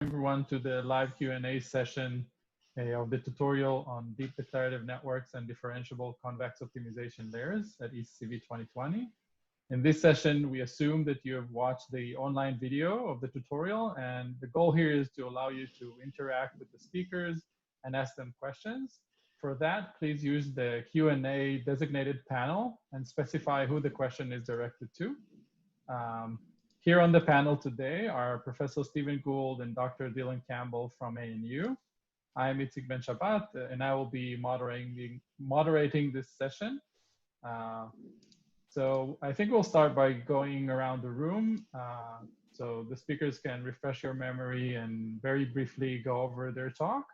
Everyone to the live Q&A session of the tutorial on deep declarative networks and differentiable convex optimization layers at ECCV 2020. In this session, we assume that you have watched the online video of the tutorial, and the goal here is to allow you to interact with the speakers and ask them questions. For that, please use the Q&A designated panel and specify who the question is directed to. Here on the panel today are Professor Stephen Gould and Dr. Dylan Campbell from ANU. I'm Yizhak Ben-Shabat, and I will be moderating this session. So I think we'll start by going around the room so the speakers can refresh your memory and very briefly go over their talk.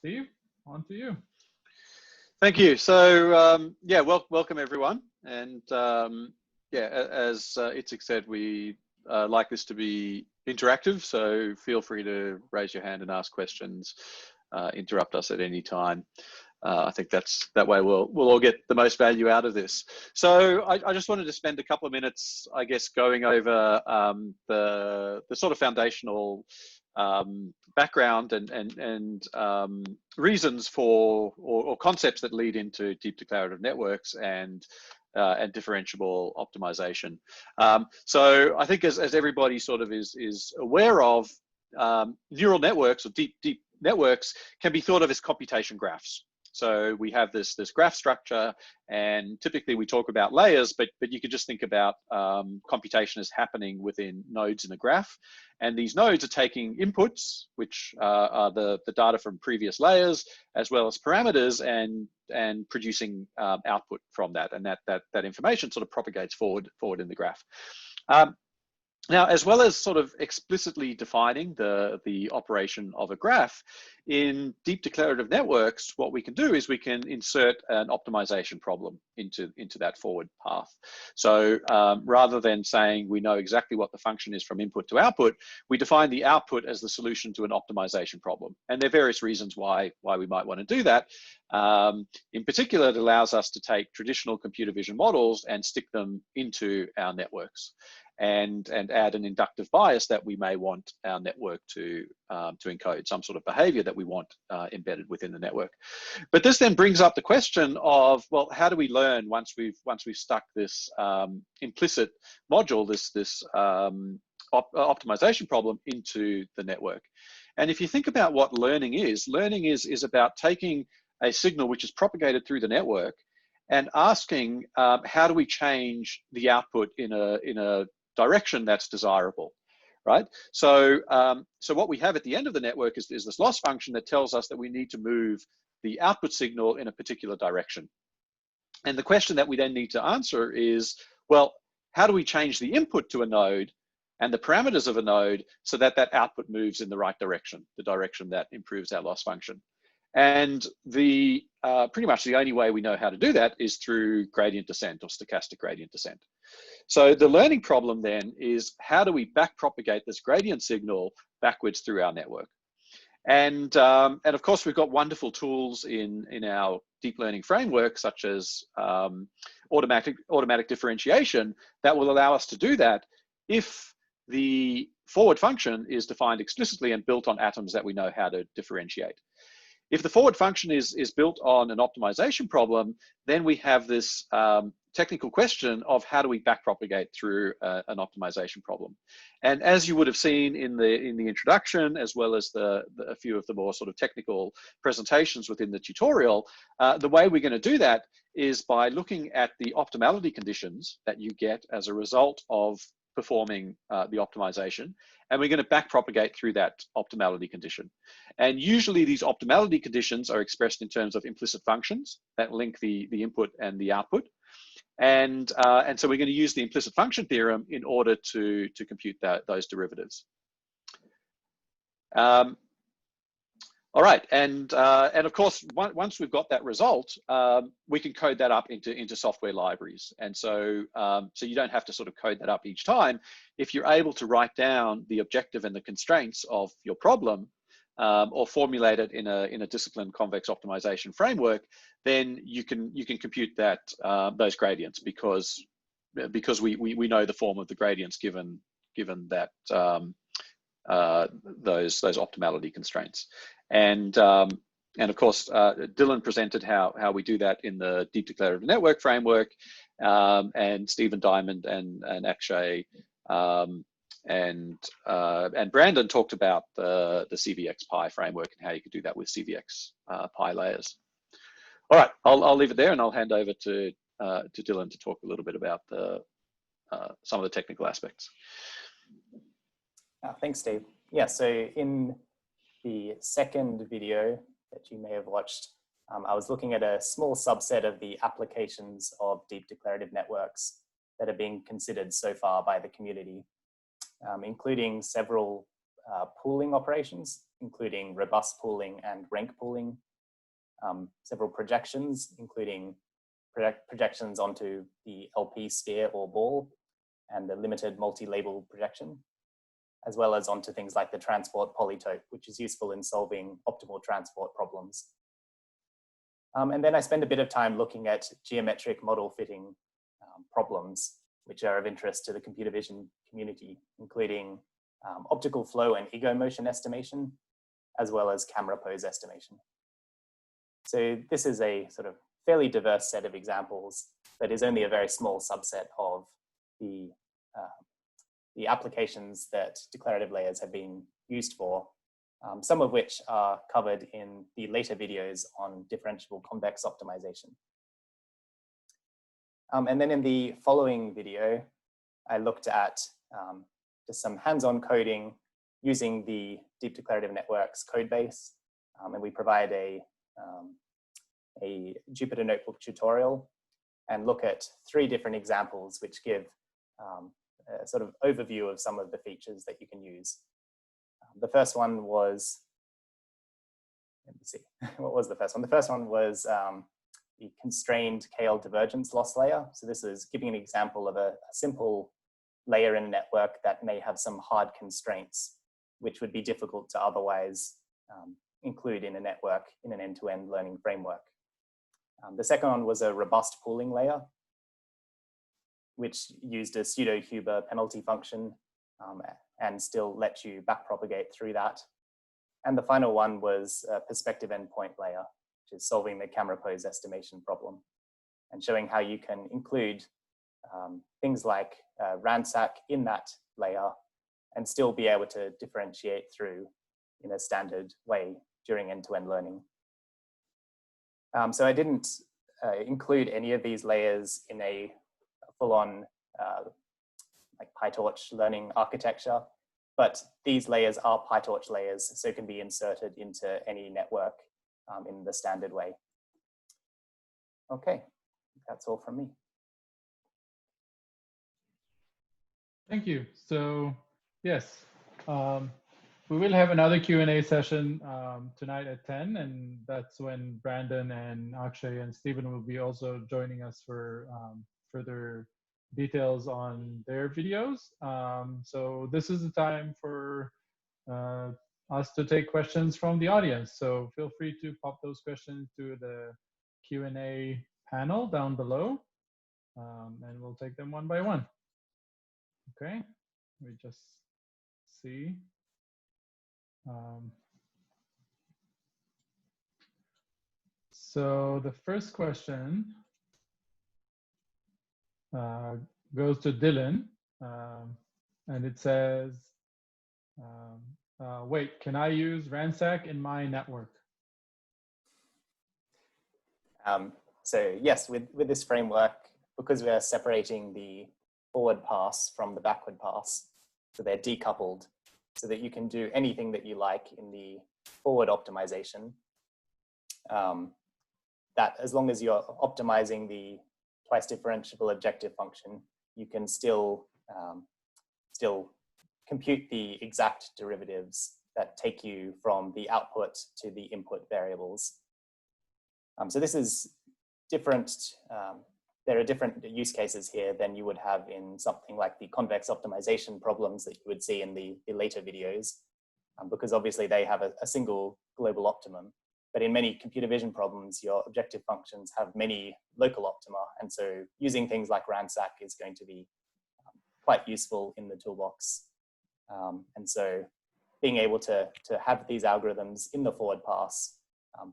Steve, on to you. Thank you. So yeah, welcome everyone. And yeah, as Yizhak said, we like this to be interactive, so feel free to raise your hand and ask questions, interrupt us at any time. I think that way we'll all get the most value out of this. So I just wanted to spend a couple of minutes, I guess, going over the sort of foundational background and reasons for or concepts that lead into deep declarative networks and differentiable optimization. So I think as everybody sort of is aware of, neural networks or deep networks can be thought of as computation graphs. So we have this graph structure, and typically we talk about layers, but you could just think about computation as happening within nodes in a graph. And these nodes are taking inputs, which are the data from previous layers, as well as parameters, and producing output from that. And that information sort of propagates forward in the graph. Now, as well as sort of explicitly defining the operation of a graph, in deep declarative networks, what we can do is we can insert an optimization problem into that forward path. So rather than saying we know exactly what the function is from input to output, we define the output as the solution to an optimization problem. And there are various reasons why we might want to do that. In particular, it allows us to take traditional computer vision models and stick them into our networks, and add an inductive bias that we may want our network to encode, some sort of behavior that we want embedded within the network. But this then brings up the question of, well, how do we learn once we've stuck this implicit module, this optimization problem into the network? And if you think about what learning is about taking a signal which is propagated through the network and asking how do we change the output in a direction that's desirable, right? So so what we have at the end of the network is this loss function that tells us that we need to move the output signal in a particular direction. And the question that we then need to answer is, well, how do we change the input to a node and the parameters of a node so that that output moves in the right direction, the direction that improves our loss function? And pretty much the only way we know how to do that is through gradient descent or stochastic gradient descent. So the learning problem then is, how do we backpropagate this gradient signal backwards through our network? And of course, we've got wonderful tools in our deep learning framework, such as automatic differentiation, that will allow us to do that if the forward function is defined explicitly and built on atoms that we know how to differentiate. If the forward function is built on an optimization problem, then we have this technical question of how do we backpropagate through an optimization problem. And as you would have seen in the introduction, as well as a few of the more sort of technical presentations within the tutorial, the way we're going to do that is by looking at the optimality conditions that you get as a result of performing the optimization, and we're going to backpropagate through that optimality condition. And usually these optimality conditions are expressed in terms of implicit functions that link the input and the output. And so we're going to use the implicit function theorem in order to compute those derivatives. All right, and of course, once we've got that result, we can code that up into software libraries. And so so you don't have to sort of code that up each time. If you're able to write down the objective and the constraints of your problem, or formulate it in a disciplined convex optimization framework, then you can compute that those gradients because we know the form of the gradients given that those optimality constraints. And of course, Dylan presented how we do that in the Deep Declarative Network framework, and Stephen Diamond and Akshay and Brandon talked about the CVX pi framework and how you could do that with CVX pi layers. All right, I'll leave it there, and I'll hand over to Dylan to talk a little bit about some of the technical aspects. Thanks, Steve. Yeah, so in the second video that you may have watched, I was looking at a small subset of the applications of deep declarative networks that are being considered so far by the community, including several pooling operations, including robust pooling and rank pooling, several projections, including projections onto the LP sphere or ball, and the limited multi-label projection, as well as onto things like the transport polytope, which is useful in solving optimal transport problems. And then I spend a bit of time looking at geometric model fitting problems, which are of interest to the computer vision community, including optical flow and ego motion estimation, as well as camera pose estimation. So this is a sort of fairly diverse set of examples that is only a very small subset of the applications that declarative layers have been used for, some of which are covered in the later videos on differentiable convex optimization. And then in the following video, I looked at just some hands-on coding using the Deep Declarative Networks code base, and we provide a Jupyter Notebook tutorial and look at 3 different examples which give a sort of overview of some of the features that you can use. The first one was, let me see, what was the first one? The first one was the constrained KL divergence loss layer. So this is giving an example of a simple layer in a network that may have some hard constraints, which would be difficult to otherwise include in a network in an end-to-end learning framework. The second one was a robust pooling layer, which used a pseudo-Huber penalty function and still let you backpropagate through that. And the final one was a perspective endpoint layer, which is solving the camera pose estimation problem and showing how you can include things like ransack in that layer and still be able to differentiate through in a standard way during end-to-end learning. So I didn't include any of these layers in a full-on like PyTorch learning architecture, but these layers are PyTorch layers, so can be inserted into any network in the standard way. Okay, that's all from me. Thank you. So yes, we will have another Q&A session tonight at 10, and that's when Brandon and Akshay and Stephen will be also joining us for further details on their videos. So this is the time for us to take questions from the audience. So feel free to pop those questions to the Q&A panel down below, and we'll take them one by one. Okay, we just see. So the first question goes to Dylan, and it says, wait, can I use ransack in my network? So yes, with this framework, because we are separating the forward pass from the backward pass, so they're decoupled, so that you can do anything that you like in the forward optimization. That as long as you're optimizing the twice differentiable objective function, you can still compute the exact derivatives that take you from the output to the input variables. So this is different. There are different use cases here than you would have in something like the convex optimization problems that you would see in the later videos, because obviously they have a single global optimum. But in many computer vision problems, your objective functions have many local optima. And so using things like ransack is going to be quite useful in the toolbox. And so being able to have these algorithms in the forward pass,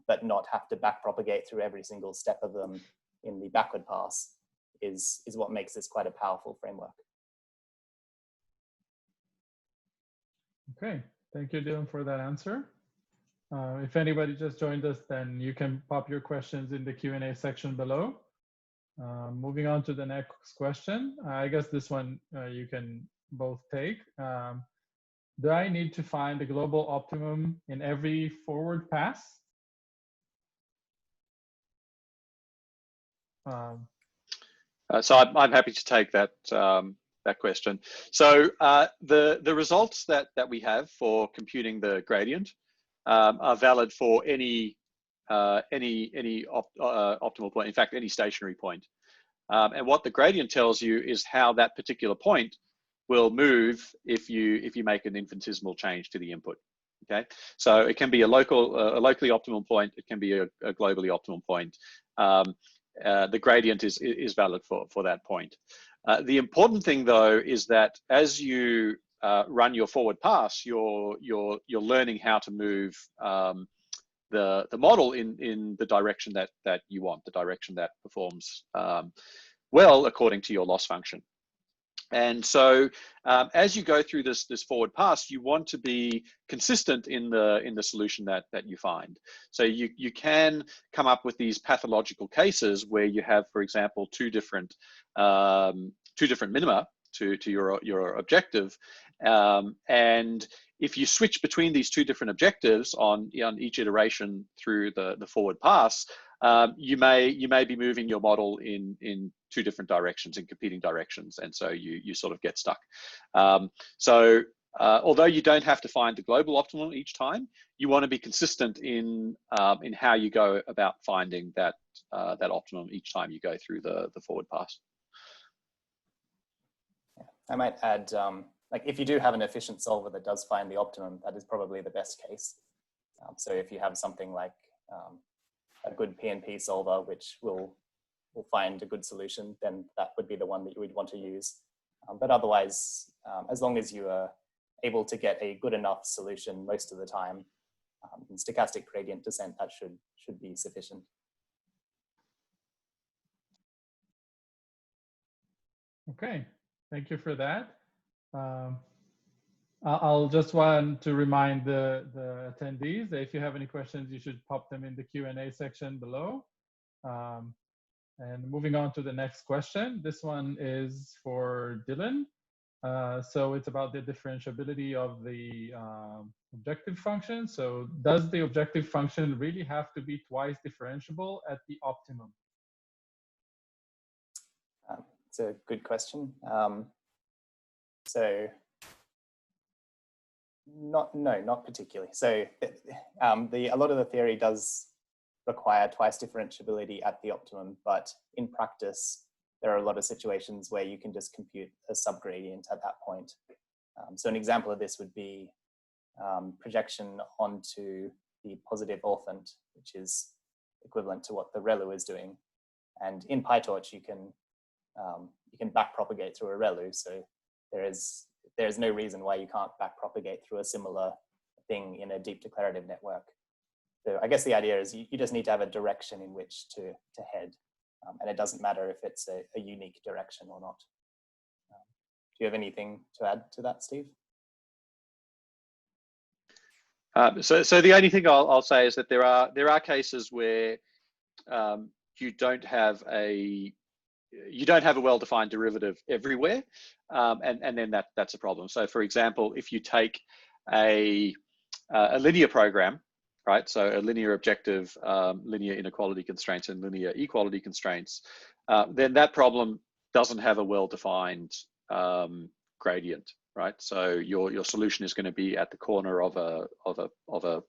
but not have to backpropagate through every single step of them in the backward pass is what makes this quite a powerful framework. Okay, thank you, Dylan, for that answer. If anybody just joined us, then you can pop your questions in the Q&A section below. Moving on to the next question. I guess this one you can both take. Do I need to find the global optimum in every forward pass? So I'm happy to take that that question. So the results that we have for computing the gradient are valid for any optimal point. In fact, any stationary point. And what the gradient tells you is how that particular point will move if you make an infinitesimal change to the input. Okay, so it can be a locally optimal point. It can be a globally optimal point. The gradient is valid for that point. The important thing, though, is that as you run your forward pass, you're learning how to move the model in the direction that you want, the direction that performs well according to your loss function. And so as you go through this forward pass, you want to be consistent in the solution that you find. So you can come up with these pathological cases where you have, for example, two different minima to your objective, and if you switch between these two different objectives on each iteration through the forward pass, you may be moving your model in two different directions, in competing directions, and so you sort of get stuck. Although you don't have to find the global optimum each time, you want to be consistent in how you go about finding that optimum each time you go through the forward pass. I might add, like if you do have an efficient solver that does find the optimum, that is probably the best case. So if you have something like a good PNP solver, which will find a good solution, then that would be the one that you would want to use. But otherwise, as long as you are able to get a good enough solution most of the time, in stochastic gradient descent, that should be sufficient. Okay, thank you for that. I'll just want to remind the attendees that if you have any questions, you should pop them in the Q&A section below. And moving on to the next question. This one is for Dylan. So it's about the differentiability of the objective function. So does the objective function really have to be twice differentiable at the optimum? It's a good question. So not particularly. So a lot of the theory does require twice differentiability at the optimum, but in practice, there are a lot of situations where you can just compute a subgradient at that point. So an example of this would be projection onto the positive orphant, which is equivalent to what the ReLU is doing. And in PyTorch, you can backpropagate through a ReLU. So there is no reason why you can't backpropagate through a similar thing in a deep declarative network. So I guess the idea is you just need to have a direction in which to head. And it doesn't matter if it's a unique direction or not. Do you have anything to add to that, Steve? So the only thing I'll say is that there are cases where you don't have a well-defined derivative everywhere, and then that's a problem. So for example, if you take a linear program, right? So a linear objective, linear inequality constraints and linear equality constraints, then that problem doesn't have a well-defined gradient, right? So your solution is going to be at the corner of a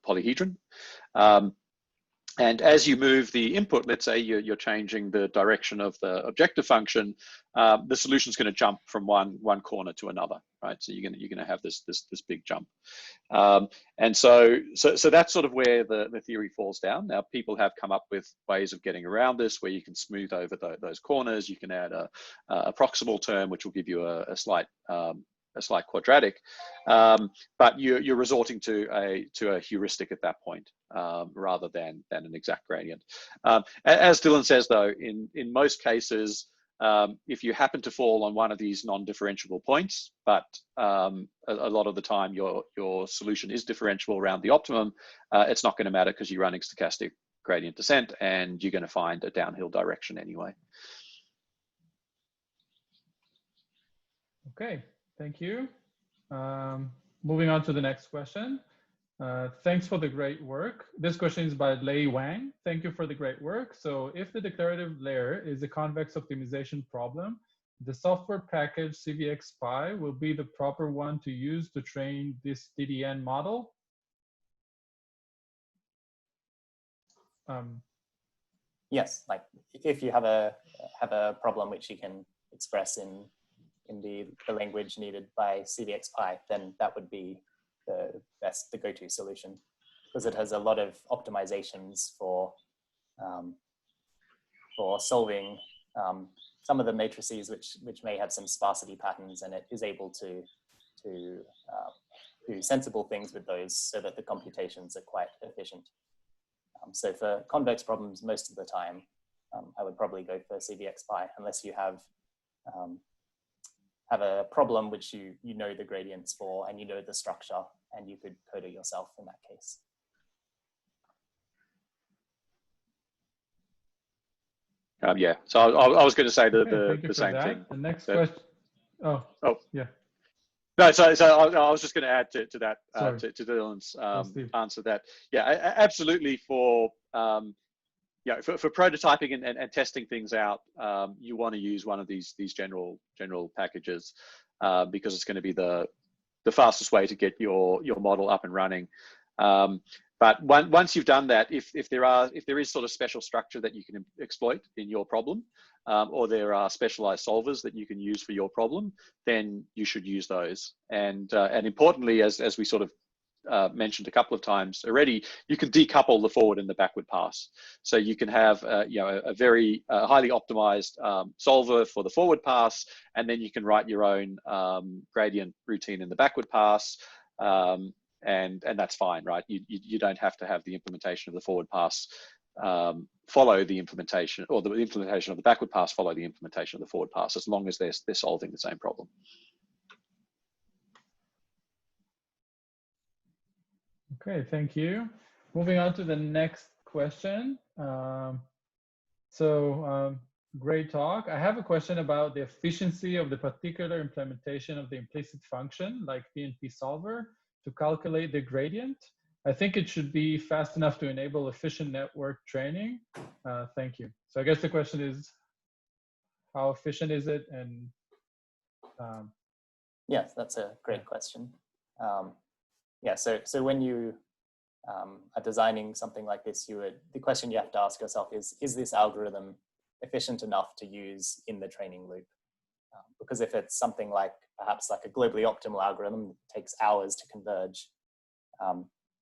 polyhedron. And as you move the input, let's say you're changing the direction of the objective function, the solution is going to jump from one corner to another, right? So you're going to have this big jump, and so that's sort of where the theory falls down. Now people have come up with ways of getting around this, where you can smooth over those corners. You can add a proximal term, which will give you a slight slight quadratic, but you're resorting to a heuristic at that point rather than an exact gradient. As Dylan says, though, in most cases, if you happen to fall on one of these non-differentiable points, but a lot of the time your solution is differentiable around the optimum, it's not going to matter because you're running stochastic gradient descent and you're going to find a downhill direction anyway. Okay, thank you. Moving on to the next question. Thanks for the great work. This question is by Lei Wang. Thank you for the great work. So if the declarative layer is a convex optimization problem, the software package CVXPy will be the proper one to use to train this DDN model? Yes, like if you have a problem which you can express in the language needed by CVXPy, then that would be the go-to solution, because it has a lot of optimizations for solving some of the matrices which may have some sparsity patterns, and it is able to do sensible things with those so that the computations are quite efficient. So for convex problems, most of the time, I would probably go for CVXPy, unless you have a problem which you know the gradients for and you know the structure, and you could code it yourself in that case. Yeah, so I was going to say the same thing. The next question. Oh, yeah. No, so I was just going to add to that, to Dylan's answer that, yeah, absolutely for prototyping and testing things out, you want to use one of these general packages because it's going to be the fastest way to get your model up and running. But once you've done that, if there is sort of special structure that you can exploit in your problem, or there are specialized solvers that you can use for your problem, then you should use those. And importantly, as we sort of mentioned a couple of times already, you can decouple the forward and the backward pass. So you can have a very highly optimized solver for the forward pass, and then you can write your own gradient routine in the backward pass. And that's fine, right? You don't have to have the implementation of the forward pass follow the implementation, or the implementation of the backward pass follow the implementation of the forward pass, as long as they're solving the same problem. Okay, thank you. Moving on to the next question. Great talk. I have a question about the efficiency of the particular implementation of the implicit function, like PNP solver, to calculate the gradient. I think it should be fast enough to enable efficient network training. Thank you. So I guess the question is, how efficient is it? And yes, that's a great question. Yeah, so when you are designing something like this, the question you have to ask yourself is this algorithm efficient enough to use in the training loop? Because if it's something like perhaps like a globally optimal algorithm that takes hours to converge,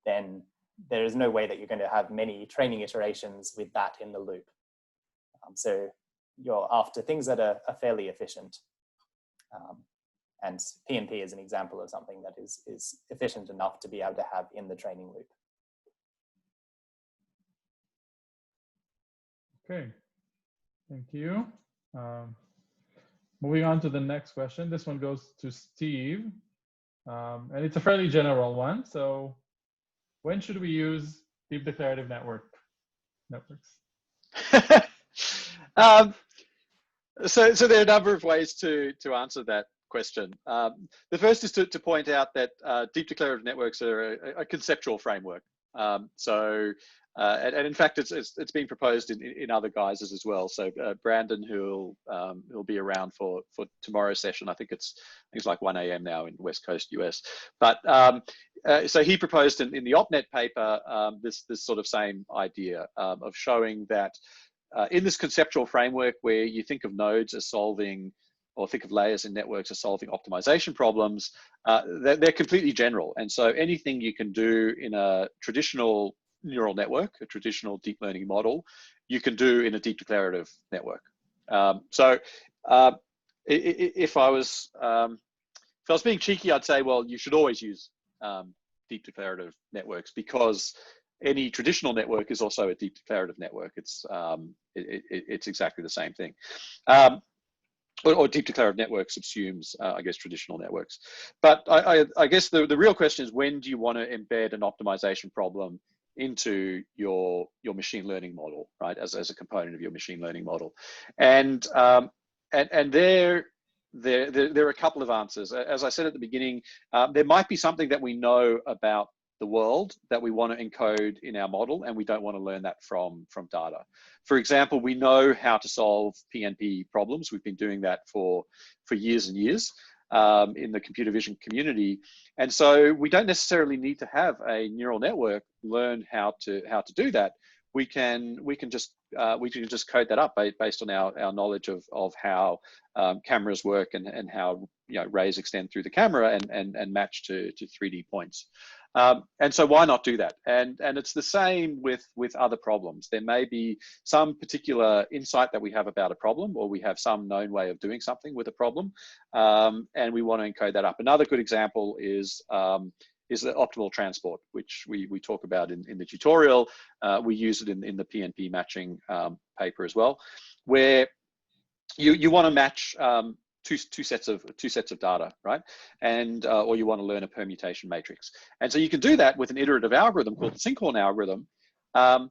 then there is no way that you're going to have many training iterations with that in the loop. So you're after things that are fairly efficient. And PNP is an example of something that is efficient enough to be able to have in the training loop. Okay, thank you. Moving on to the next question. This one goes to Steve, and it's a fairly general one. So when should we use deep declarative networks? So there are a number of ways to answer that question. The first is to point out that deep declarative networks are a conceptual framework. And in fact, it's being proposed in other guises as well. So Brandon, who'll be around for tomorrow's session, I think it's like 1 a.m. now in West Coast US. But so he proposed in the OpNet paper this sort of same idea of showing that in this conceptual framework where you think of nodes as solving, or think of layers in networks as solving optimization problems, they're completely general. And so anything you can do in a traditional neural network, a traditional deep learning model, you can do in a deep declarative network. If I was, for I was being cheeky, I'd say, well, you should always use deep declarative networks, because any traditional network is also a deep declarative network. It's exactly the same thing. Or deep declarative network subsumes, I guess, traditional networks. But I guess the real question is, when do you want to embed an optimization problem into your machine learning model, right? As a component of your machine learning model, and there are a couple of answers. As I said at the beginning, there might be something that we know about the world that we want to encode in our model, and we don't want to learn that from data. For example, we know how to solve PNP problems. We've been doing that for years and years in the computer vision community, and so we don't necessarily need to have a neural network learn how to do that. We can just code that up based on our knowledge of how cameras work and how rays extend through the camera and match to 3D points. And so why not do that? And it's the same with other problems. There may be some particular insight that we have about a problem, or we have some known way of doing something with a problem, and we want to encode that up. Another good example is the optimal transport, which we talk about in the tutorial. We use it in the PNP matching paper as well, where you want to match two sets of data, right? And or you want to learn a permutation matrix, and so you can do that with an iterative algorithm called the Sinkhorn algorithm, and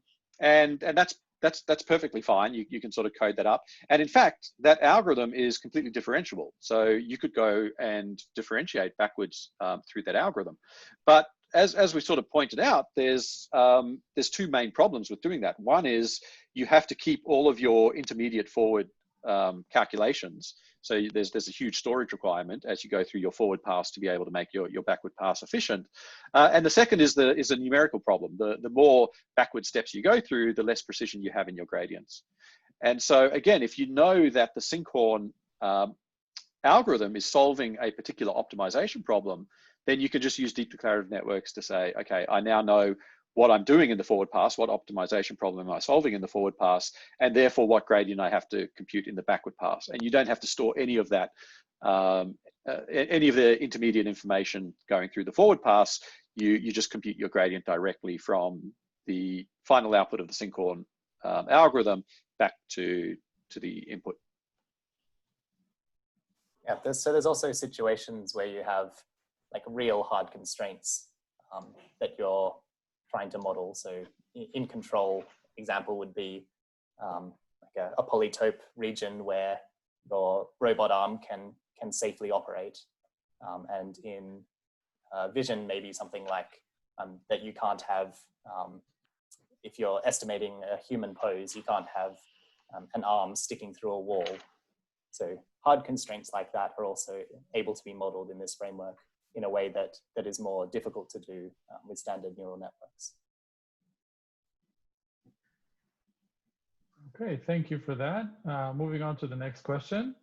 that's perfectly fine. You can sort of code that up, and in fact, that algorithm is completely differentiable. So you could go and differentiate backwards through that algorithm. But as we sort of pointed out, there's two main problems with doing that. One is you have to keep all of your intermediate forward calculations. So there's a huge storage requirement as you go through your forward pass to be able to make your backward pass efficient. And the second is a numerical problem. The more backward steps you go through, the less precision you have in your gradients. And so again, if you know that the Sinkhorn algorithm is solving a particular optimization problem, then you can just use deep declarative networks to say, okay, I now know what I'm doing in the forward pass, what optimization problem am I solving in the forward pass, and therefore what gradient I have to compute in the backward pass. And you don't have to store any of that, any of the intermediate information going through the forward pass. You just compute your gradient directly from the final output of the Sinkhorn algorithm back to the input. Yeah, so there's also situations where you have like real hard constraints that you're trying to model. So in control example would be like a polytope region where your robot arm can safely operate. And in vision, maybe something like that you can't have, if you're estimating a human pose, you can't have an arm sticking through a wall. So hard constraints like that are also able to be modeled in this framework in a way that is more difficult to do with standard neural networks. Okay, thank you for that. Moving on to the next question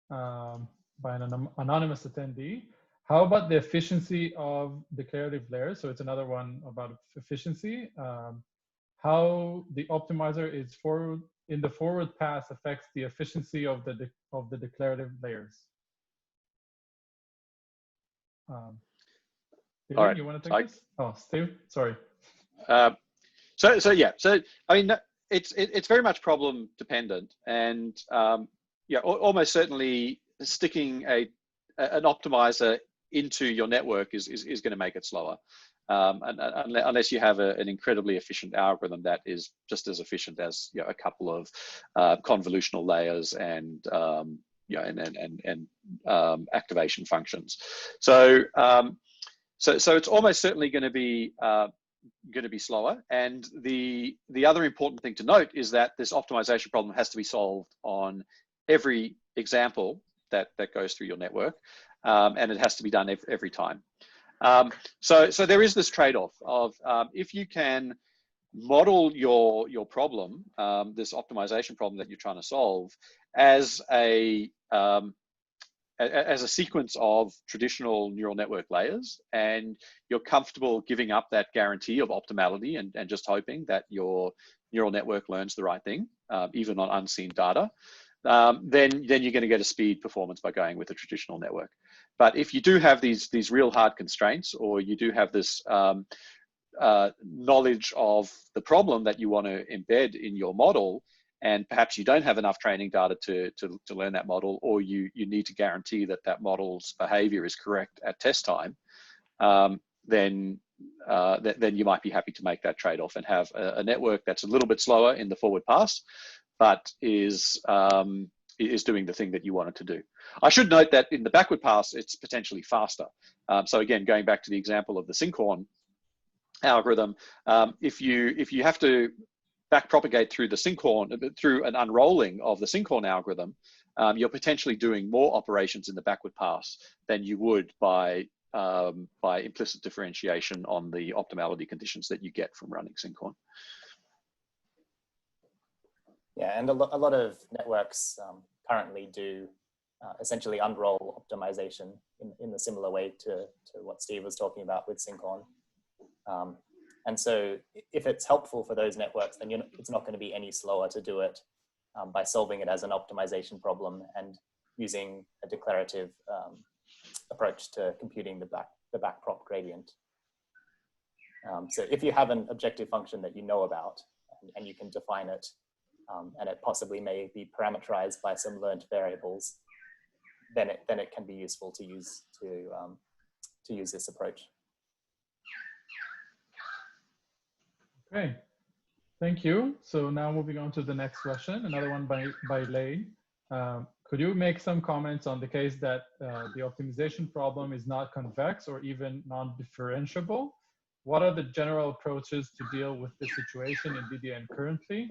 by an anonymous attendee. How about the efficiency of declarative layers? So it's another one about efficiency. How the optimizer is in the forward pass affects the efficiency of the declarative layers. Steve, all right, you want to take this? Oh, Steve, sorry. So yeah, so I mean, it's very much problem dependent, and yeah, almost certainly sticking an optimizer into your network is going to make it slower, unless you have an incredibly efficient algorithm that is just as efficient as a couple of convolutional layers and activation functions. So so it's almost certainly going to be slower. And the other important thing to note is that this optimization problem has to be solved on every example that goes through your network, and it has to be done every time. So there is this trade-off of if you can model your problem, this optimization problem that you're trying to solve, as a sequence of traditional neural network layers, and you're comfortable giving up that guarantee of optimality and just hoping that your neural network learns the right thing, even on unseen data, then you're going to get a speed performance by going with a traditional network. But if you do have these real hard constraints, or you do have this knowledge of the problem that you want to embed in your model, and perhaps you don't have enough training data to learn that model, or you need to guarantee that that model's behavior is correct at test time, then you might be happy to make that trade-off and have a network that's a little bit slower in the forward pass, but is doing the thing that you want it to do. I should note that in the backward pass, it's potentially faster. So again, going back to the example of the Sinkhorn algorithm, if you have to backpropagate through the Sinkhorn, through an unrolling of the Sinkhorn algorithm, you're potentially doing more operations in the backward pass than you would by implicit differentiation on the optimality conditions that you get from running Sinkhorn. Yeah, and a lot of networks currently do essentially unroll optimization in the similar way to what Steve was talking about with Sinkhorn. And so if it's helpful for those networks, then it's not going to be any slower to do it by solving it as an optimization problem and using a declarative approach to computing the backprop gradient. So if you have an objective function that you know about and you can define it, and it possibly may be parameterized by some learned variables, then it can be useful to use this approach. Okay, thank you. So now moving on to the next question, another one by Lane. Could you make some comments on the case that the optimization problem is not convex or even non-differentiable? What are the general approaches to deal with this situation in DDN currently?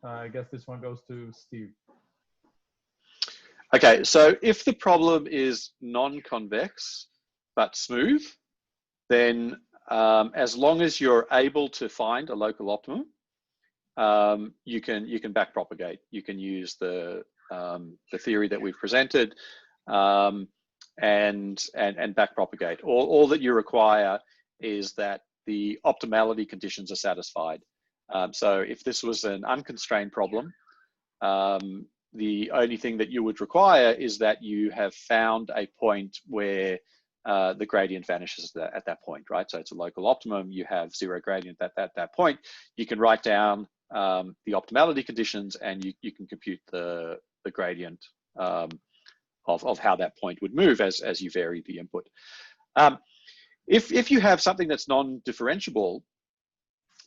I guess this one goes to Steve. Okay, so if the problem is non-convex but smooth, then as long as you're able to find a local optimum, you can backpropagate. You can use the theory that we've presented and backpropagate. All that you require is that the optimality conditions are satisfied. So if this was an unconstrained problem, the only thing that you would require is that you have found a point where the gradient vanishes at that point, right? So it's a local optimum. You have zero gradient at that point. You can write down the optimality conditions, and you can compute the gradient of how that point would move as you vary the input. If you have something that's non-differentiable,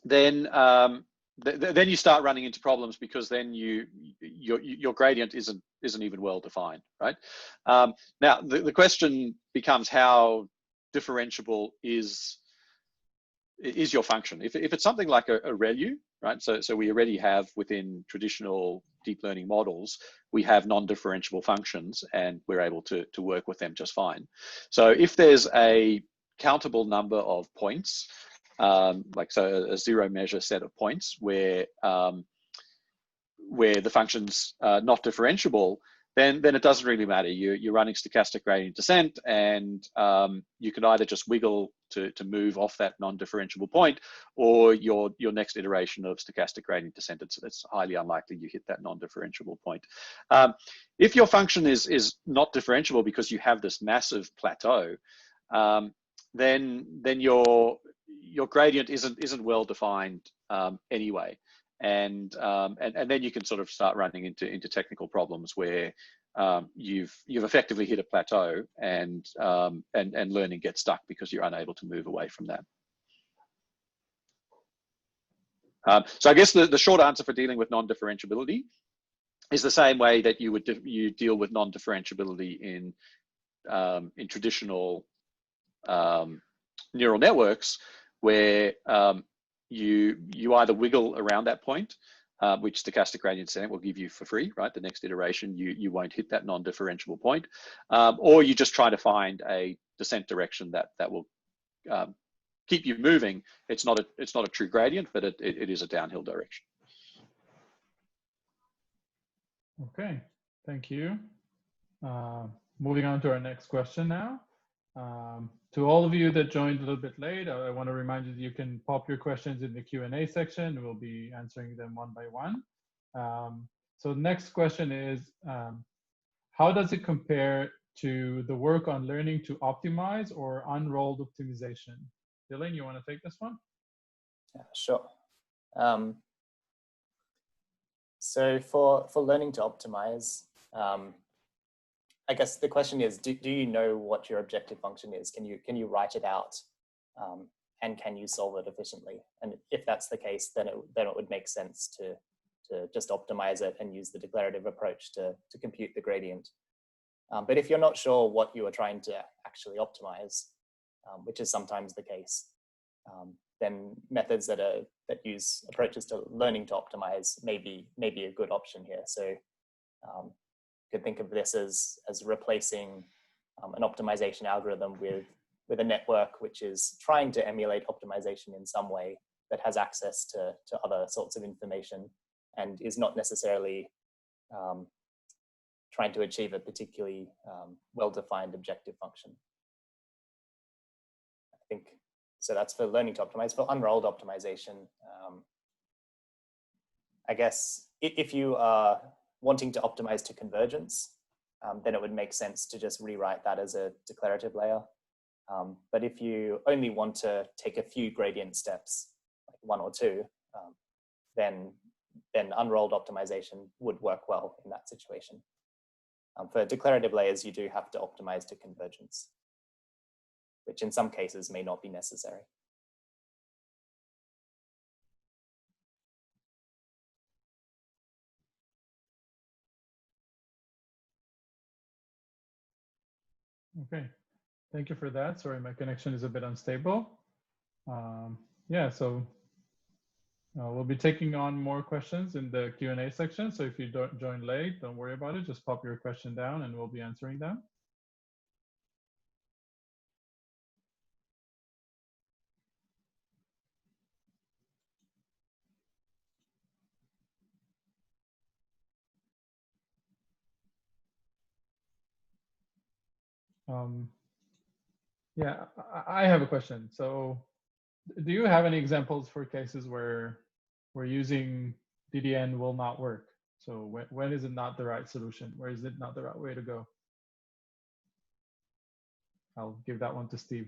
then you start running into problems, because then your gradient isn't even well defined, right? Now the question becomes, how differentiable is your function? If it's something like a ReLU, right? So we already have, within traditional deep learning models, we have non-differentiable functions, and we're able to work with them just fine. So if there's a countable number of points, like so a zero measure set of points where the function's not differentiable, then it doesn't really matter. You're running stochastic gradient descent, and you can either just wiggle to move off that non-differentiable point, or your next iteration of stochastic gradient descent, it's highly unlikely you hit that non-differentiable point. If your function is not differentiable because you have this massive plateau, then your gradient isn't well defined anyway, and then you can sort of start running into technical problems where you've effectively hit a plateau, and learning gets stuck because you're unable to move away from that. So I guess the short answer for dealing with non-differentiability is the same way that you deal with non-differentiability in traditional neural networks, where you either wiggle around that point, which stochastic gradient descent will give you for free, right? The next iteration, you won't hit that non-differentiable point, or you just try to find a descent direction that will keep you moving. It's not a true gradient, but it is a downhill direction. Okay, thank you. Moving on to our next question now. To all of you that joined a little bit late, I want to remind you that you can pop your questions in the Q&A section. We'll be answering them one by one. So the next question is, how does it compare to the work on learning to optimize or unrolled optimization. Dylan, you want to take this one? Yeah, sure. So for learning to optimize, I guess the question is, do you know what your objective function is? Can you write it out, and can you solve it efficiently? And if that's the case, then it would make sense to just optimize it and use the declarative approach to compute the gradient. But if you're not sure what you are trying to actually optimize, which is sometimes the case, then methods that use approaches to learning to optimize may be a good option here. So you could think of this as replacing an optimization algorithm with a network which is trying to emulate optimization in some way, that has access to other sorts of information and is not necessarily trying to achieve a particularly well-defined objective function. I think, so that's for learning to optimize. For unrolled optimization, I guess if you are wanting to optimize to convergence, then it would make sense to just rewrite that as a declarative layer. But if you only want to take a few gradient steps, like 1 or 2, then unrolled optimization would work well in that situation. For declarative layers, you do have to optimize to convergence, which in some cases may not be necessary. Okay, thank you for that. Sorry, my connection is a bit unstable. Yeah, so we'll be taking on more questions in the Q&A section. So if you don't join late, don't worry about it. Just pop your question down and we'll be answering them. Yeah, I have a question. So do you have any examples for cases where using DDN will not work? So when is it not the right solution? Where is it not the right way to go? I'll give that one to Steve.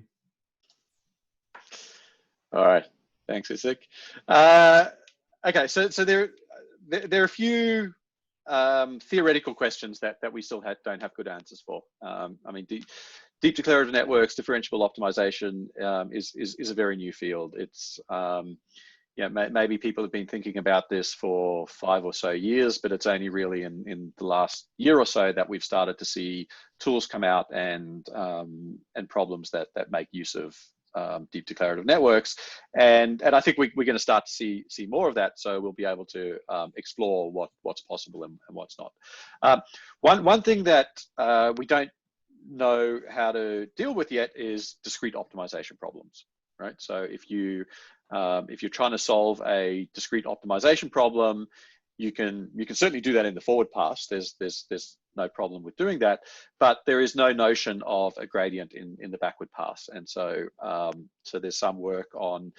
All right, thanks, Yizhak. Okay, so there are a few theoretical questions that we still don't have good answers for. I mean, deep declarative networks, differentiable optimization is a very new field. It's yeah, maybe people have been thinking about this for 5 or so years, but it's only really in the last year or so that we've started to see tools come out and problems that make use of deep declarative networks, and I think we're going to start to see more of that. So we'll be able to explore what's possible and what's not. One thing that we don't know how to deal with yet is discrete optimization problems, right? So if you're trying to solve a discrete optimization problem, you can certainly do that in the forward pass. There's no problem with doing that, but there is no notion of a gradient in the backward pass. And so so there's some work on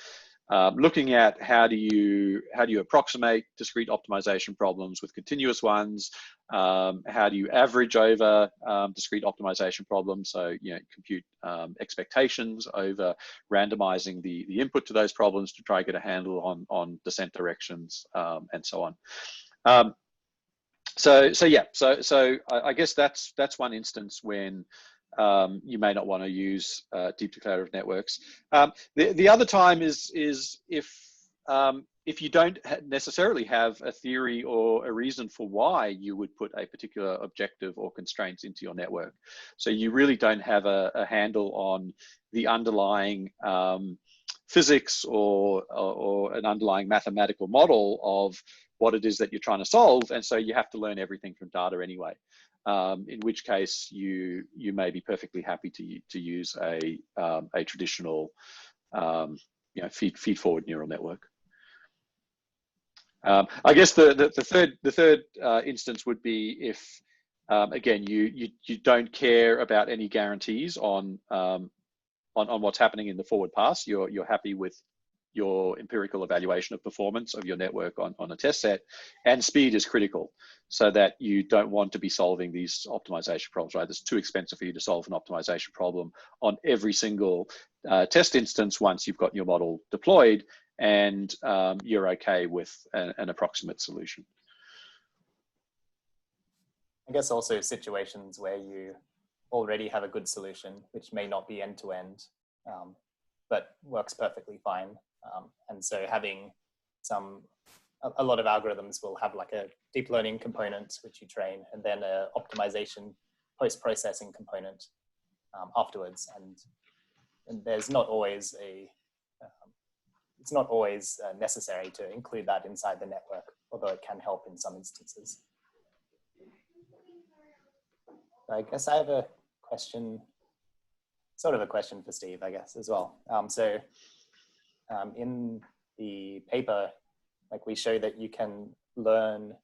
looking at how do you approximate discrete optimization problems with continuous ones. How do you average over discrete optimization problems? So compute expectations over randomizing the input to those problems to try to get a handle on descent directions and so on. So I guess that's one instance when you may not want to use deep declarative networks. The other time is if you don't necessarily have a theory or a reason for why you would put a particular objective or constraints into your network. So you really don't have a handle on the underlying physics or an underlying mathematical model of what it is that you're trying to solve, and so you have to learn everything from data anyway. In which case you may be perfectly happy to use a traditional feed forward neural network. I guess the third instance would be if again you don't care about any guarantees on what's happening in the forward pass. You're happy with your empirical evaluation of performance of your network on a test set, and speed is critical, so that you don't want to be solving these optimization problems, right? It's too expensive for you to solve an optimization problem on every single test instance once you've got your model deployed and you're okay with an approximate solution. I guess also situations where you already have a good solution, which may not be end-to-end, but works perfectly fine. And so having a lot of algorithms will have like a deep learning component, which you train, and then a optimization post-processing component afterwards. And there's not always it's not always necessary to include that inside the network, although it can help in some instances. I guess I have a question, sort of a question for Steve, I guess, as well. In the paper, like we show that you can learn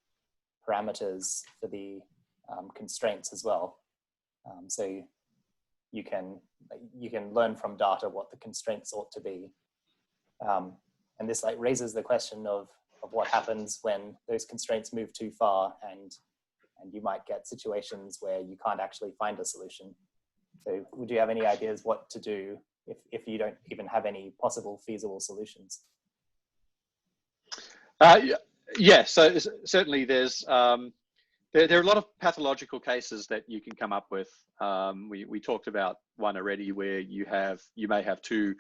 parameters for the constraints as well. So you can learn from data what the constraints ought to be. And this like raises the question of what happens when those constraints move too far, and you might get situations where you can't actually find a solution. So would you have any ideas what to do if you don't even have any possible feasible solutions? Yeah, so certainly there's, there are a lot of pathological cases that you can come up with. We talked about one already where you may have two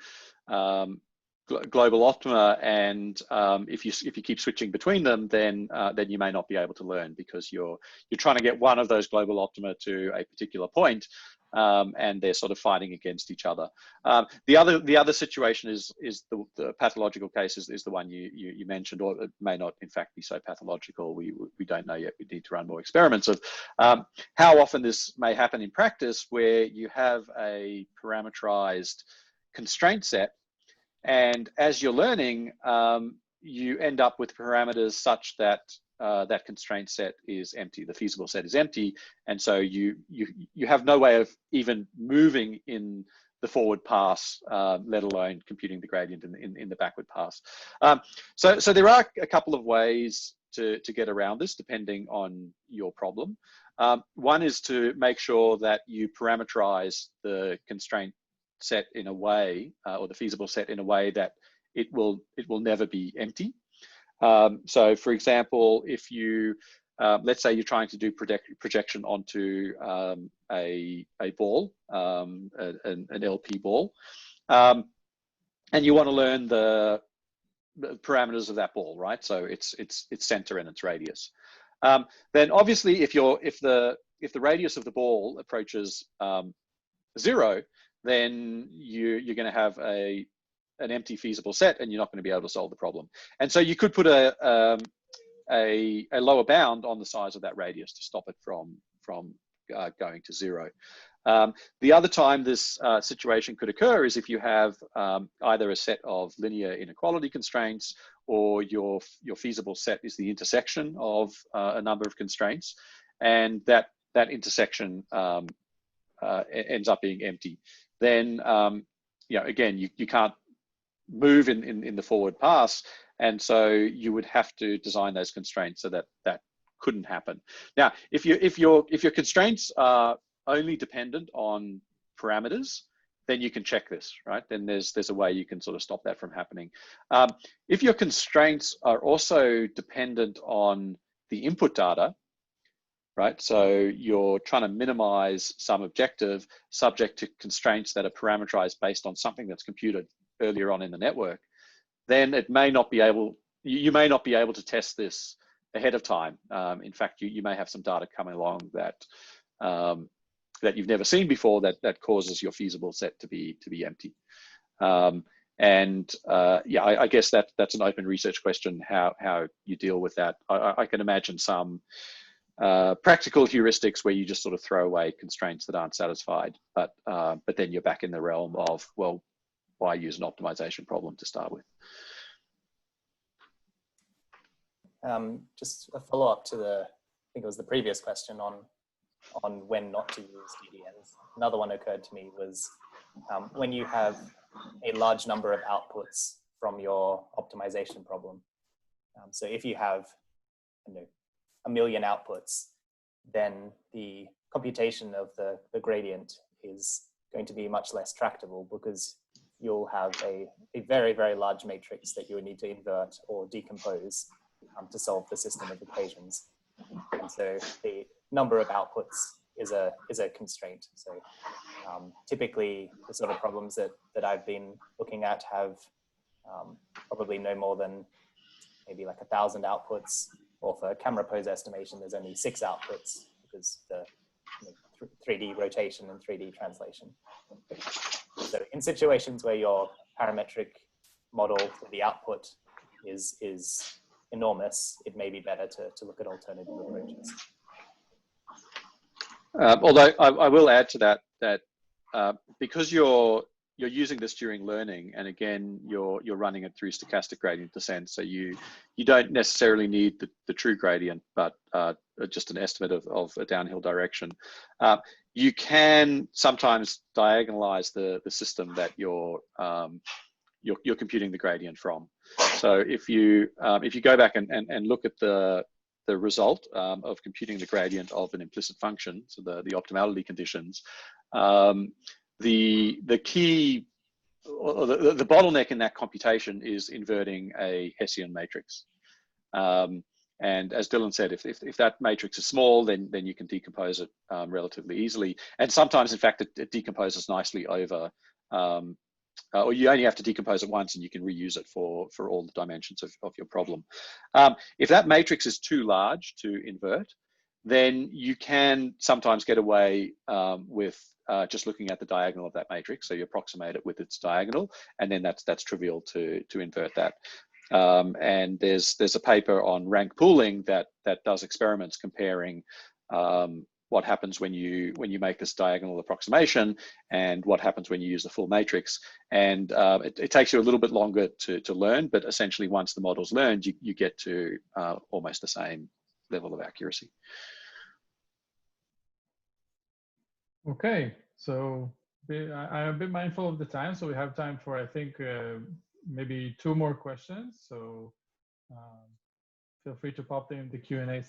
global optima, and if you keep switching between them, then you may not be able to learn, because you're trying to get one of those global optima to a particular point, and they're sort of fighting against each other. The other situation is the pathological case is the one you mentioned, or it may not in fact be so pathological. We don't know yet. We need to run more experiments of how often this may happen in practice, where you have a parameterized constraint set, and as you're learning, you end up with parameters such that that constraint set is empty, the feasible set is empty, and so you have no way of even moving in the forward pass, let alone computing the gradient in the backward pass. So there are a couple of ways to get around this, depending on your problem. One is to make sure that you parameterize the constraint set in a way, or the feasible set in a way that it will never be empty. So for example, if you, let's say you're trying to do projection onto a ball, an LP ball, and you want to learn the parameters of that ball, right? So its center and its radius. Then obviously, if the radius of the ball approaches 0, then you're going to have an empty feasible set, and you're not going to be able to solve the problem. And so you could put a lower bound on the size of that radius to stop it from going to 0. The other time this situation could occur is if you have either a set of linear inequality constraints, or your feasible set is the intersection of a number of constraints, and that intersection ends up being empty. Then again, you can't move in the forward pass, and so you would have to design those constraints so that couldn't happen. Now, if your constraints are only dependent on parameters, then you can check this, right? Then there's a way you can sort of stop that from happening. If your constraints are also dependent on the input data, right? So you're trying to minimize some objective subject to constraints that are parameterized based on something that's computed earlier on in the network, then you may not be able to test this ahead of time. In fact, you may have some data coming along that you've never seen before that causes your feasible set to be empty. I guess that's an open research question, how you deal with that. I can imagine some practical heuristics where you just sort of throw away constraints that aren't satisfied, but then you're back in the realm of, well, why use an optimization problem to start with? Just a follow-up to I think it was the previous question on when not to use DDNs. Another one occurred to me was when you have a large number of outputs from your optimization problem. So if you have, you know, 1 million outputs, then the computation of the gradient is going to be much less tractable, because you'll have a very, very large matrix that you would need to invert or decompose to solve the system of equations. And so the number of outputs is a constraint. So typically the sort of problems that I've been looking at have probably no more than maybe like 1,000 outputs, or for camera pose estimation, there's only 6 outputs, because the 3D rotation and 3D translation. So in situations where your parametric model for the output is enormous, it may be better to look at alternative approaches. Although I will add to that because you're using this during learning, and again you're running it through stochastic gradient descent, so you don't necessarily need the true gradient, but just an estimate of a downhill direction. You can sometimes diagonalize the system that you're computing the gradient from. So if you go back and look at the result of computing the gradient of an implicit function, so the optimality conditions, the key, or the bottleneck in that computation is inverting a Hessian matrix. And as Dylan said, if that matrix is small, then you can decompose it relatively easily. And sometimes, in fact, it decomposes nicely over, or you only have to decompose it once and you can reuse it for all the dimensions of your problem. If that matrix is too large to invert, then you can sometimes get away with just looking at the diagonal of that matrix. So you approximate it with its diagonal, and then that's trivial to invert that. And there's a paper on rank pooling that does experiments comparing what happens when you make this diagonal approximation and what happens when you use the full matrix. And it takes you a little bit longer to learn, but essentially once the model's learned, you get to almost the same level of accuracy. Okay, so I'm a bit mindful of the time, so we have time for, I think, maybe 2 more questions. So feel free to pop them in the Q&A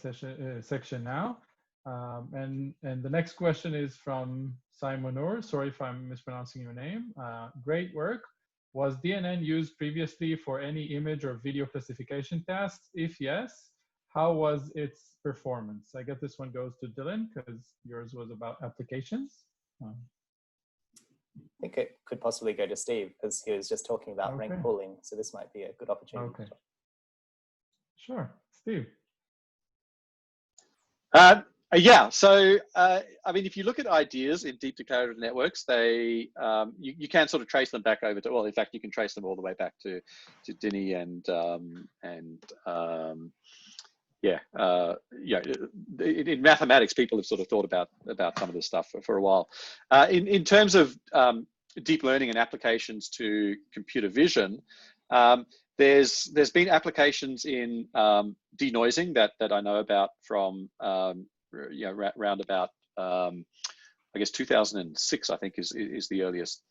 section now. And the next question is from Simon Noor. Sorry if I'm mispronouncing your name. Great work. Was DNN used previously for any image or video classification tasks? If yes, how was its performance? I guess this one goes to Dylan, because yours was about applications. I think it could possibly go to Steve, because he was just talking about rank pooling. So this might be a good opportunity. Okay. Sure, Steve. Yeah, so I mean, if you look at ideas in deep declarative networks, they you can sort of trace them back over to, well, in fact, you can trace them all the way back to Dini in mathematics, people have sort of thought about some of this stuff for a while. In terms of deep learning and applications to computer vision, there's been applications in denoising that I know about from round about I guess 2006, I think is the earliest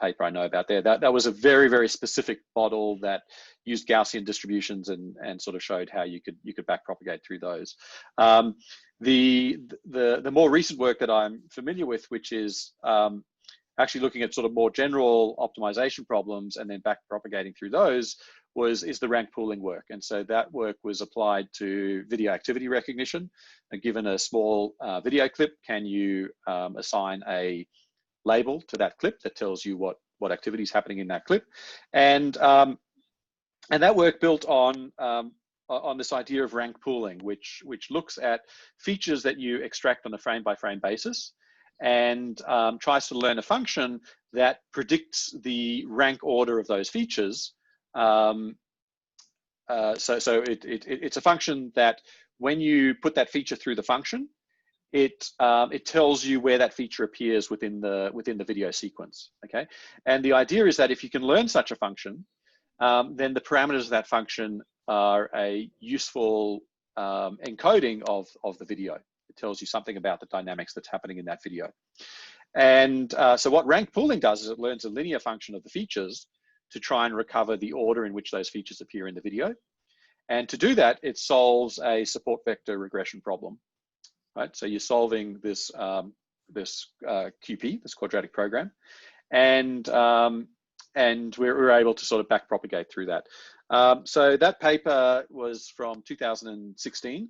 paper I know about there. That was a very, very specific model that used Gaussian distributions and sort of showed how you could backpropagate through those. The more recent work that I'm familiar with, which is actually looking at sort of more general optimization problems and then backpropagating through those, is the rank pooling work. And so that work was applied to video activity recognition. And given a small video clip, can you assign a label to that clip that tells you what activity is happening in that clip? And that work built on this idea of rank pooling, which looks at features that you extract on a frame-by-frame basis, and tries to learn a function that predicts the rank order of those features. So it's a function that when you put that feature through the function, it tells you where that feature appears within the video sequence. Okay, and the idea is that if you can learn such a function, then the parameters of that function are a useful encoding of the video. It tells you something about the dynamics that's happening in that video. And so what rank pooling does is it learns a linear function of the features, to try and recover the order in which those features appear in the video. And to do that, it solves a support vector regression problem, right? So you're solving this, QP, this quadratic program, and we're able to sort of back propagate through that. So that paper was from 2016.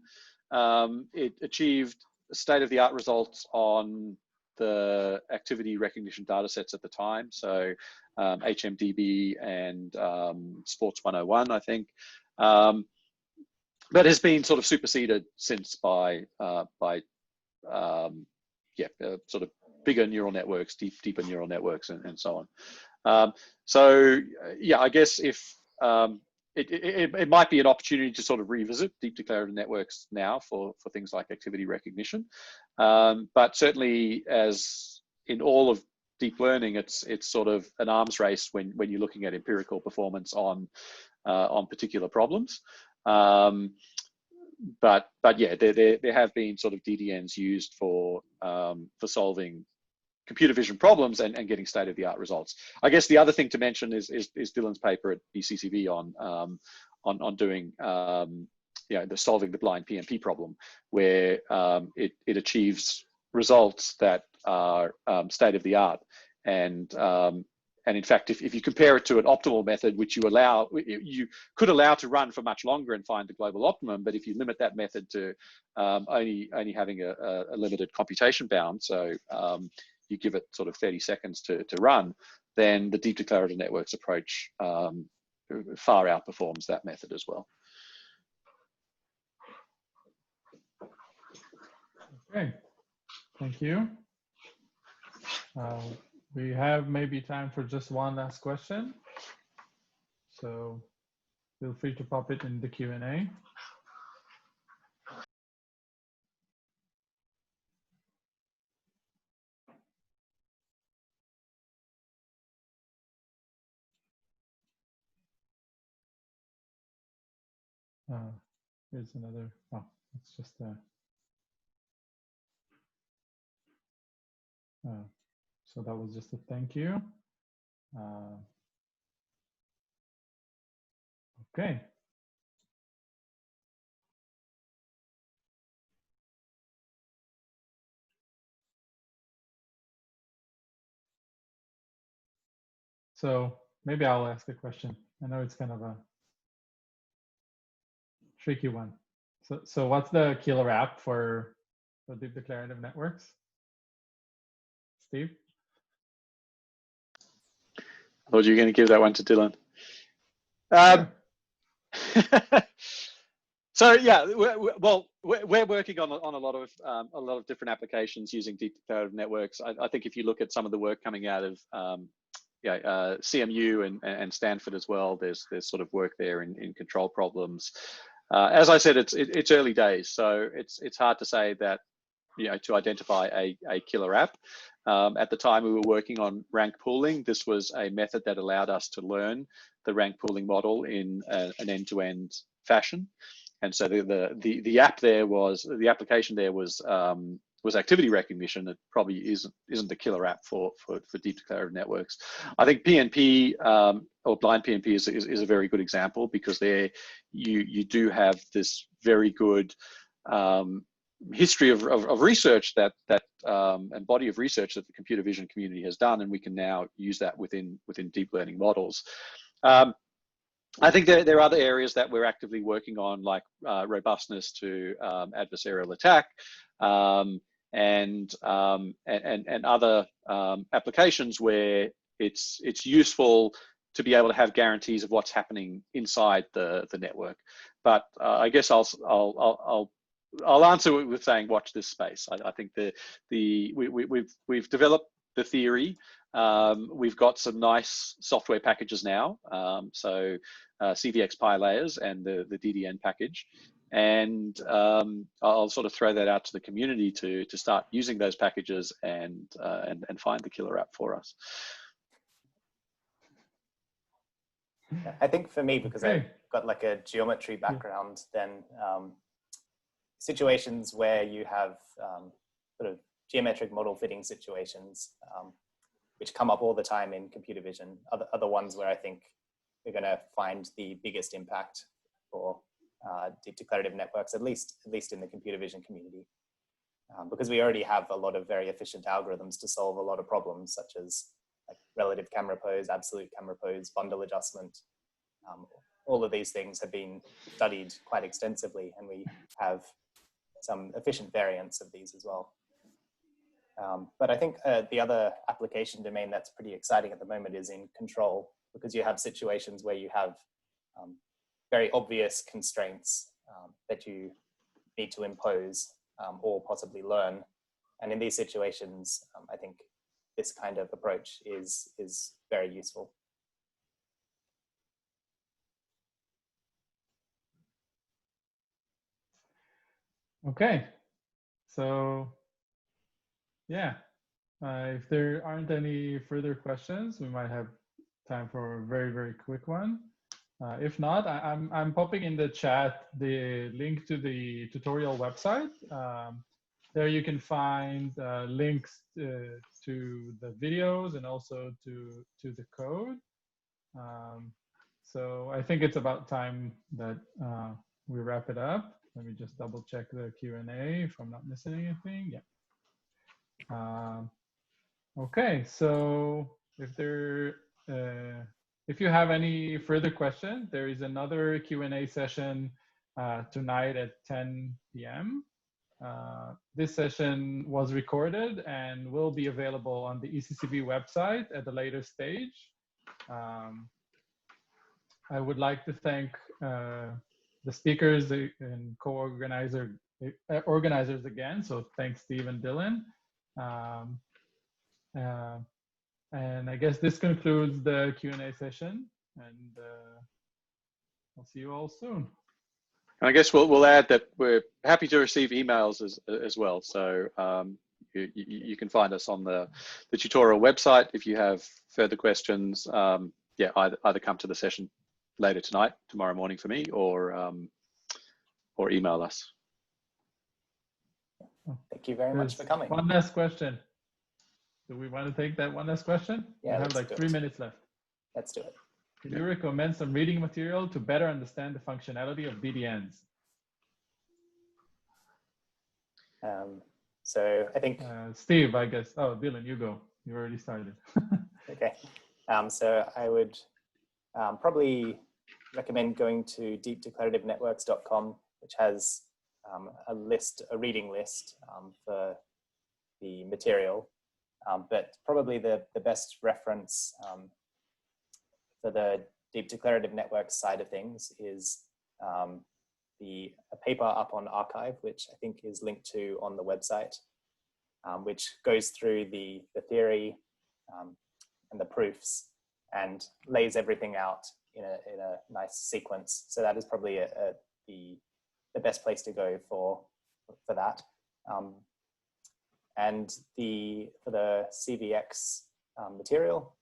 It achieved state-of-the-art results on the activity recognition data sets at the time. So HMDB and Sports 101, I think. But has been sort of superseded since by sort of bigger neural networks, deeper neural networks, and so on. So yeah, I guess if it might be an opportunity to sort of revisit deep declarative networks now for things like activity recognition, but certainly, as in all of deep learning, it's sort of an arms race when you're looking at empirical performance on particular problems. But yeah, there have been sort of DDNs used for solving computer vision problems and getting state-of-the-art results. I guess the other thing to mention is Dylan's paper at ECCV on doing the solving the blind PNP problem, where it achieves results that are state-of-the-art, and in fact, if you compare it to an optimal method, which you could allow to run for much longer and find the global optimum, but if you limit that method to only having a limited computation bound, so you give it sort of 30 seconds to run, then the deep declarative networks approach far outperforms that method as well. Okay, thank you. We have maybe time for just one last question. So feel free to pop it in the Q&A. Here's another, oh, it's just so that was just a thank you. Okay. So maybe I'll ask a question. I know it's kind of a tricky one. So what's the killer app for deep declarative networks? Steve? I thought you were going to give that one to Dylan. So yeah, we're working on a lot of different applications using deep declarative networks. I think if you look at some of the work coming out of CMU and Stanford as well, there's sort of work there in control problems. As I said, it's early days, so it's hard to say that, to identify a killer app. At the time we were working on rank pooling, this was a method that allowed us to learn the rank pooling model in an end-to-end fashion. And so the application there was activity recognition. It probably isn't the killer app for deep declarative networks. I think PNP or blind PNP is a very good example, because there you do have this very good history of research that and body of research that the computer vision community has done, and we can now use that within deep learning models. I think there are other areas that we're actively working on, like robustness to adversarial attack, and other applications where it's useful to be able to have guarantees of what's happening inside the network. But I guess I'll answer it with saying watch this space. I think we've developed the theory. We've got some nice software packages now, so CVX Pi layers and the DDN package, and I'll sort of throw that out to the community to start using those packages and find the killer app for us. I think for me, because I've got like a geometry background, then situations where you have sort of geometric model fitting situations, which come up all the time in computer vision, are the ones where I think we're going to find the biggest impact for deep declarative networks, at least in the computer vision community. Because we already have a lot of very efficient algorithms to solve a lot of problems, such as like relative camera pose, absolute camera pose, bundle adjustment. All of these things have been studied quite extensively, and we have some efficient variants of these as well. But I think the other application domain that's pretty exciting at the moment is in control, because you have situations where you have very obvious constraints that you need to impose or possibly learn. And in these situations, I think this kind of approach is very useful. Okay, so yeah, if there aren't any further questions, we might have time for a very, very quick one. If not, I'm popping in the chat the link to the tutorial website. There you can find links to the videos and also to the code. So I think it's about time that we wrap it up. Let me just double check the Q&A if I'm not missing anything. Yeah. Okay, so if you have any further questions, there is another Q&A session tonight at 10 p.m. This session was recorded and will be available on the ECCV website at a later stage. I would like to thank the speakers and co-organizers again. So thanks, Steve and Dylan. And I guess this concludes the Q&A session, and I'll see you all soon. I guess we'll add that we're happy to receive emails as well. So you can find us on the tutorial website if you have further questions. Yeah, either come to the session later tonight, tomorrow morning for me, or email us. Thank you very much for coming. One last question. Do we want to take that one last question? Yeah, we have like 3 minutes left. Let's do it. Can you recommend some reading material to better understand the functionality of DDNs? So I think Steve, I guess. Oh, Dylan, you go. You already started. Okay. So I would probably recommend going to deepdeclarativenetworks.com, which has a reading list for the material. But probably the best reference for the deep declarative networks side of things is a paper up on arXiv, which I think is linked to on the website, which goes through the theory and the proofs and lays everything out in a nice sequence. So that is probably the best place to go for that. And for the CVX material,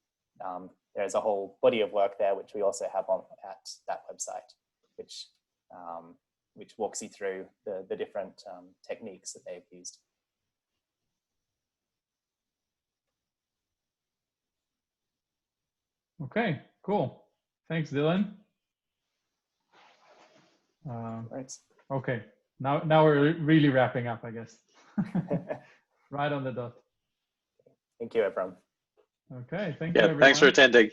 there's a whole body of work there, which we also have at that website, which walks you through the different techniques that they've used. Okay, cool. Thanks, Dylan. Thanks. Okay, now we're really wrapping up, I guess. Right on the dot. Thank you, everyone. Okay, thank you, everyone. Thanks for attending.